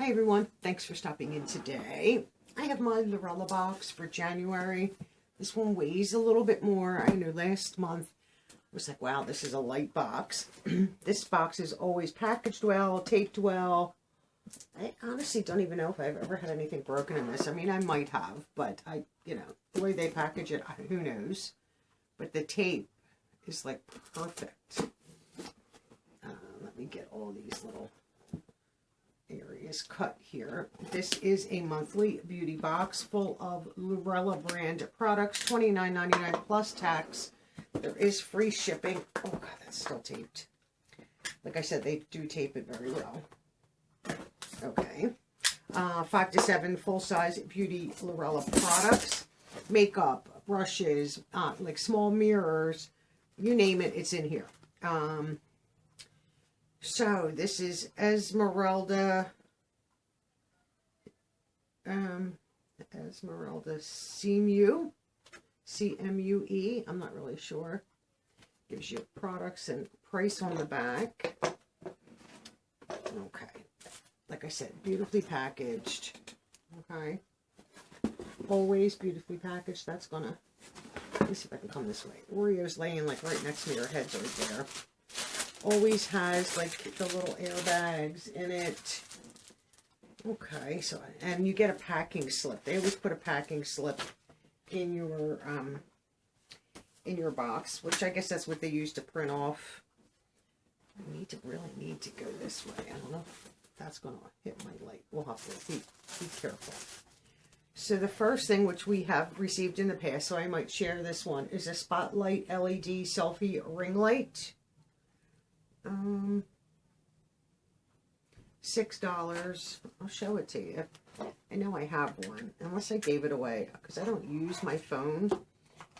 Hi everyone, thanks for stopping in today. I have my Lurella box for January. This one weighs a little bit more. I know last month I was like, wow, this is a light box. This box is always packaged well, taped well. I honestly don't even know if I've ever had anything broken in this. I mean, I might have, but the way they package it, who knows. But the tape is like perfect. Let me get all these little areas cut here. This is a monthly beauty box full of Lurella brand products, $29.99 plus tax. There is free shipping. Oh god, that's still taped. Like I said, they do tape it very well. Okay. 5 to 7 full-size beauty Lurella products. Makeup, brushes, like small mirrors, you name it, it's in here. So this is Esmeralda CMUE. I'm not really sure. Gives you products and price on the back. Okay. Like I said, beautifully packaged. Okay. Always beautifully packaged. That's gonna, let me see if I can come this way. Oreo's laying like right next to me. Her head's right there. Always has like the little airbags in it. Okay, so, and you get a packing slip. They always put a packing slip in your box, which I guess that's what they use to print off. I really need to go this way. I don't know if that's going to hit my light. We'll have to be careful. So the first thing, which we have received in the past, so I might share this one, is a Spotlight LED selfie ring light. $6. I'll show it to you. I know I have one, unless I gave it away, because I don't use my phone.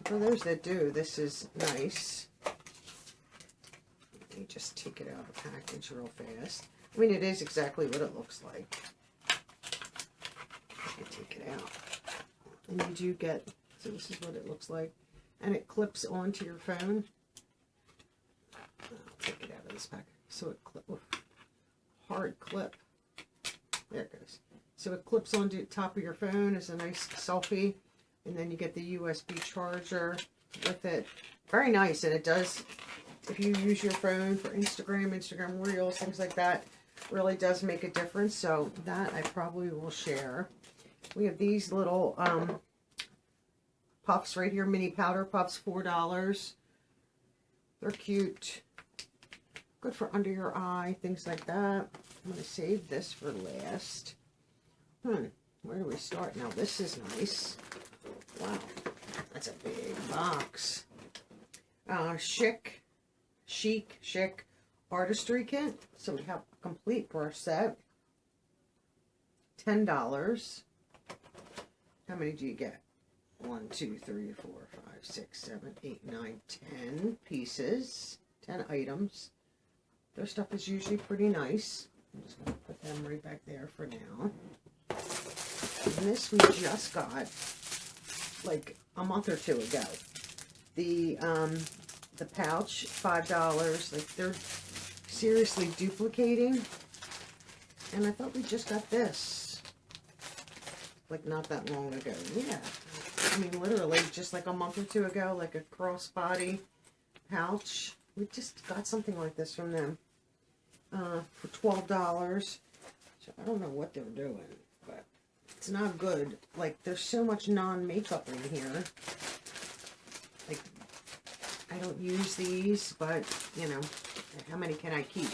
For those that do, this is nice. Let me just take it out of the package real fast. I mean, it is exactly what it looks like. I can take it out. And you do get, so this is what it looks like. And it clips onto your phone. I'll take it out of this pack. So it hard clip. There it goes. So it clips onto the top of your phone as a nice selfie. And then you get the USB charger with it. Very nice. And it does, if you use your phone for Instagram Reels, things like that, really does make a difference. So that I probably will share. We have these little puffs right here, mini powder puffs, $4. They're cute. Good for under your eye, things like that. I'm going to save this for last. Where do we start now? This is nice. Wow, that's a big box. Chic artistry kit. So we have a complete brush set. $10. How many do you get? 1, 2, 3, 4, 5, 6, 7, 8, 9, 10 pieces. 10 items. Their stuff is usually pretty nice. I'm just going to put them right back there for now. And this we just got like a month or two ago. The pouch, $5. Like, they're seriously duplicating. And I thought we just got this like not that long ago. Yeah. I mean, literally just like a month or two ago, like a crossbody pouch. We just got something like this from them for $12. So I don't know what they're doing, but it's not good. Like, there's so much non-makeup in here. Like, I don't use these, but, you know, how many can I keep?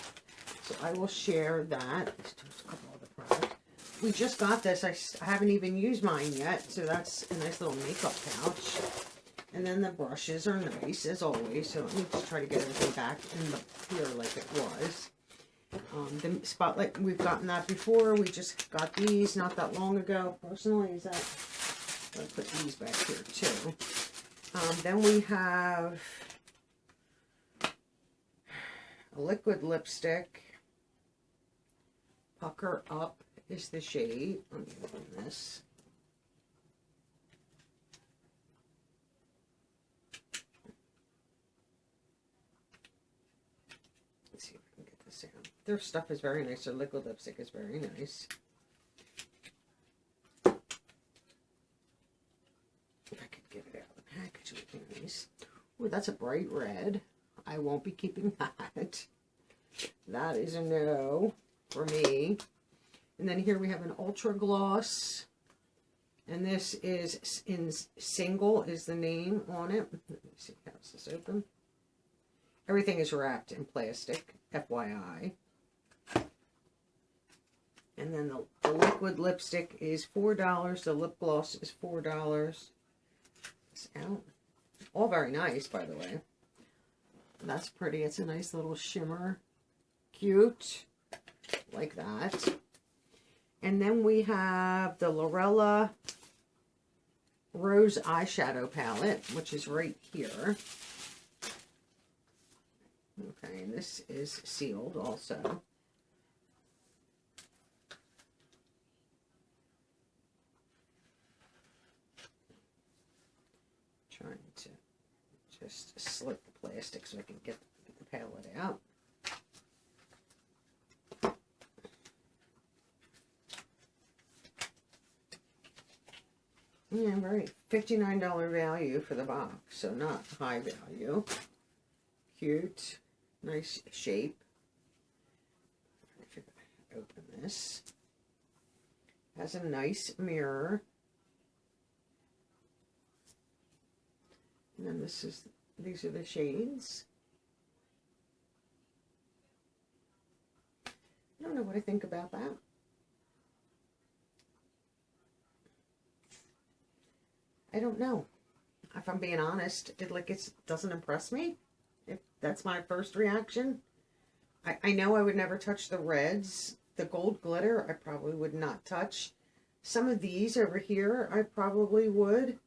So I will share that. Let's do a couple other products. We just got this. I haven't even used mine yet, so that's a nice little makeup pouch. And then the brushes are nice, as always. So let me just try to get everything back in here like it was. The Spotlight, we've gotten that before. We just got these not that long ago. Personally, is that... I'll put these back here, too. Then we have a liquid lipstick. Pucker Up is the shade. Let me open this. Let's see if I can get this out. Their stuff is very nice. Their liquid lipstick is very nice. actually nice. Ooh, that's a bright red. I won't be keeping that. That is a no for me. And then here we have an Ultra Gloss. And this is in single is the name on it. Let me see, how's this open? Everything is wrapped in plastic, FYI. And then the liquid lipstick is $4. The lip gloss is $4. It's out. All very nice, by the way. That's pretty. It's a nice little shimmer. Cute. Like that. And then we have the Lurella Rose Eyeshadow Palette, which is right here. Okay, and this is sealed also. Trying to just slip the plastic so I can get the palette out. Yeah, right. $59 value for the box, so not high value. Cute. Nice shape. If I open this. Has a nice mirror. And then these are the shades. I don't know what I think about that. I don't know. If I'm being honest, it doesn't impress me. If that's my first reaction. I know I would never touch the reds. The gold glitter, I probably would not touch. Some of these over here, I probably would.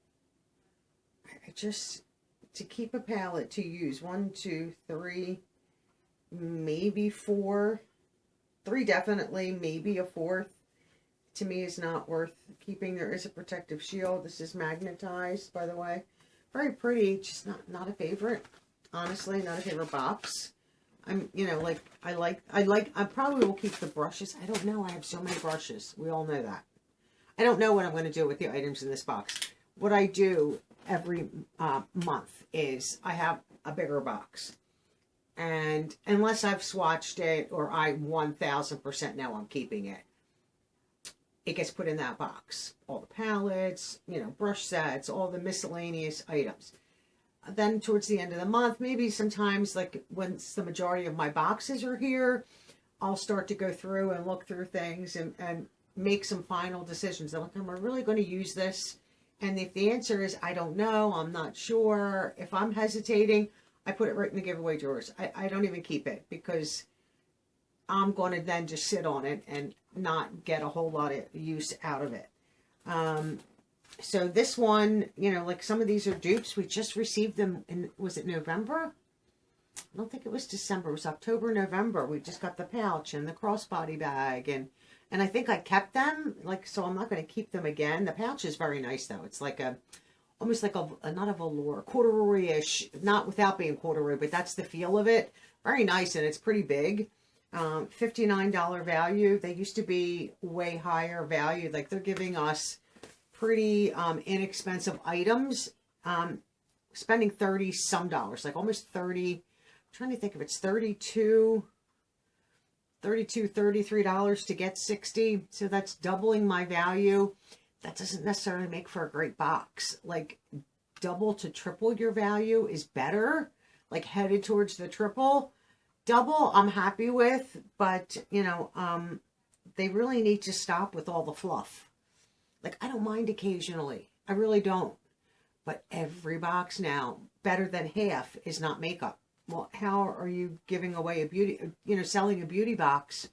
I just, to keep a palette to use, 1, 2, 3, maybe 4. 3 definitely, maybe a 4th. To me is not worth keeping. There is a protective shield. This is magnetized, by the way. Very pretty, just not a favorite. Honestly, not a favorite box. I probably will keep the brushes. I don't know. I have so many brushes. We all know that. I don't know what I'm going to do with the items in this box. What I do every month is I have a bigger box. And unless I've swatched it or I 1000% know I'm keeping it, it gets put in that box. All the palettes, brush sets, all the miscellaneous items. Then towards the end of the month, maybe sometimes like when the majority of my boxes are here, I'll start to go through and look through things and make some final decisions. I'm like, am I really going to use this? And if the answer is, I don't know, I'm not sure. If I'm hesitating, I put it right in the giveaway drawers. I don't even keep it because I'm going to then just sit on it and not get a whole lot of use out of it. So this one, like some of these are dupes. We just received them in, was it November? I don't think it was December. It was October, November. We just got the pouch and the crossbody bag. And I think I kept them. So I'm not going to keep them again. The pouch is very nice, though. It's like almost like not a velour, corduroy-ish. Not without being corduroy, but that's the feel of it. Very nice, and it's pretty big. $59 value. They used to be way higher value. Like they're giving us pretty inexpensive items. Spending 30 some dollars, like almost 30. I'm trying to think if it's $33 to get 60. So that's doubling my value. That doesn't necessarily make for a great box. Like double to triple your value is better. Like headed towards the triple. Double I'm happy with, but they really need to stop with all the fluff. Like I don't mind occasionally. I really don't. But every box now, better than half is not makeup. Well, how are you giving away a beauty, selling a beauty box?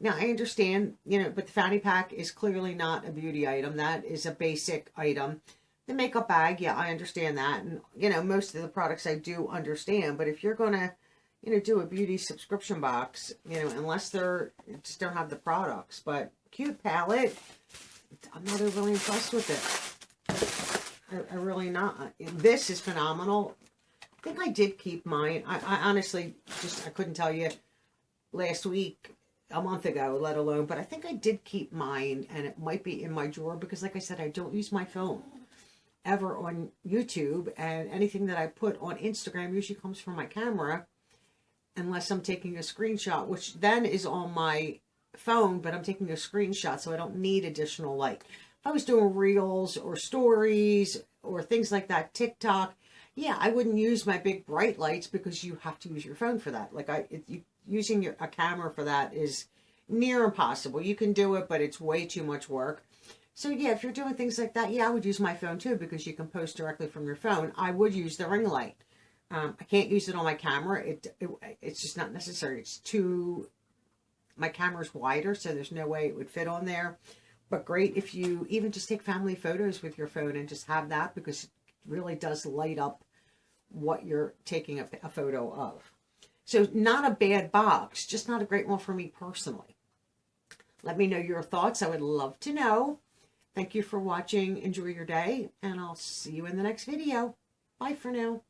Now, I understand, but the fanny pack is clearly not a beauty item. That is a basic item. The makeup bag, yeah, I understand that. And, most of the products I do understand. But if you're going to, do a beauty subscription box, unless just don't have the products. But cute palette, I'm not overly impressed with it. I really not. This is phenomenal. I think I did keep mine. I honestly I couldn't tell you last week, a month ago, let alone, but I think I did keep mine, and it might be in my drawer because, like I said, I don't use my phone. ever on YouTube, and anything that I put on Instagram usually comes from my camera, unless I'm taking a screenshot, which then is on my phone, but I'm taking a screenshot, so I don't need additional light. If I was doing reels or stories or things like that, TikTok, yeah, I wouldn't use my big bright lights because you have to use your phone for that. Like using a camera for that is near impossible. You can do it, but it's way too much work. So yeah, if you're doing things like that, yeah, I would use my phone too, because you can post directly from your phone. I would use the ring light. I can't use it on my camera. It's just not necessary. It's too, my camera's wider, so there's no way it would fit on there. But great if you even just take family photos with your phone and just have that, because it really does light up what you're taking a photo of. So not a bad box, just not a great one for me personally. Let me know your thoughts. I would love to know. Thank you for watching. Enjoy your day, and I'll see you in the next video. Bye for now.